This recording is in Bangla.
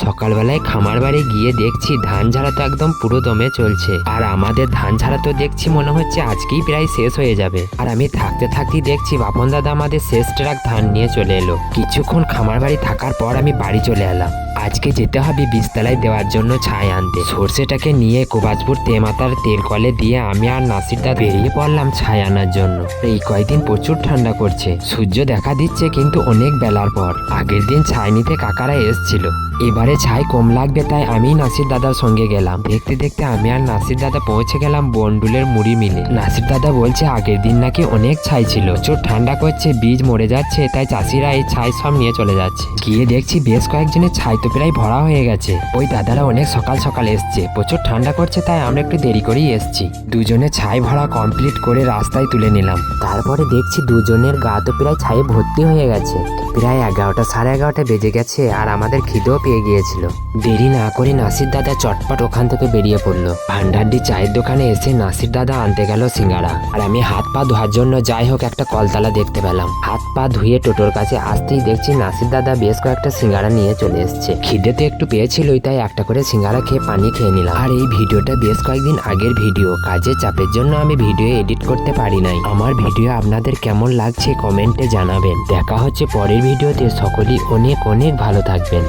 সকালবেলায় খামার বাড়ি গিয়ে দেখছি ধান ঝাড়া তো একদম পুরো দমে চলছে। আর আমাদের ধান ঝাড়া তো দেখছি মনে হচ্ছে আজকেই প্রায় শেষ হয়ে যাবে। আর আমি থাকতে থাকতেই দেখছি বাপন দাদা আমাদের শেষ ট্রাক ধান নিয়ে চলে এলো। কিছুক্ষণ খামার বাড়ি থাকার পর আমি বাড়ি চলে এলাম। আজকে যেতে হবে বীজতলায় দেওয়ার জন্য ছাই আনতে। সর্ষেটাকে নিয়ে কোবাজপুর তেমাতার তেল কলে দিয়ে আমি আর নাসির দাদা বেরিয়ে পড়লাম ছাই আনার জন্য। এই কয়েকদিন প্রচুর ঠান্ডা করছে, সূর্য দেখা দিচ্ছে কিন্তু অনেক বেলার পর। আগের দিন ছাই নিতে কাকারা এসছিল, এবারে ছাই কম লাগবে তাই আমি নাসির দাদার সঙ্গে গেলাম। দেখতে দেখতে আমি আর নাসির দাদা পৌঁছে গেলাম বন্ডুলের মুড়ি মিলে। নাসির দাদা বলছে আগের দিন নাকি অনেক ছাই ছিল, প্রচুর ঠান্ডা করছে, বীজ মরে যাচ্ছে, তাই চাষিরা এই ছাই সব নিয়ে চলে যাচ্ছে। গিয়ে দেখছি বেশ কয়েকজনের ছাই তো প্রায় ভরা হয়ে গেছে। ওই দাদারা অনেক সকাল সকাল এসছে, প্রচুর ঠান্ডা করছে তাই আমরা একটু দেরি করেই এসছি। দুজনে ছাই ভরা কমপ্লিট করে রাস্তায় তুলে নিলাম। তারপরে দেখছি দুজনের গা তো প্রায় ছাই ভর্তি হয়ে গেছে। প্রায় 11টা সাড়ে 11টা বেজে গেছে আর আমাদের খিদেও পেয়ে গিয়েছিল। দেরি না করে নাসির দাদা চটপট ওখান থেকে বেরিয়ে পড়লো। ভান্ডারডি চায়ের দোকানে এসে নাসির দাদা আনতে গেল সিঙ্গারা। আর আমি হাত পা ধোয়ার জন্য যাই হোক একটা কলতলা দেখতে পেলাম। হাত পা ধুয়ে টোটোর কাছে আসতেই দেখছি নাসির দাদা বেশ কয়েকটা সিঙ্গারা নিয়ে চলে এসছে। খিদেতে একটু পেয়েছিলই তাই একটা করে সিঙ্গারা খেয়ে পানি খেয়ে নিলাম। আর এই ভিডিওটা বেশ কয়েকদিন আগের ভিডিও, কাজের চাপের জন্য আমি ভিডিও এডিট করতে পারি নাই। আমার ভিডিও আপনাদের কেমন লাগছে কমেন্টে জানাবেন। দেখা হচ্ছে পরের ভিডিওতে, সকলেই অনেক অনেক ভালো থাকবেন।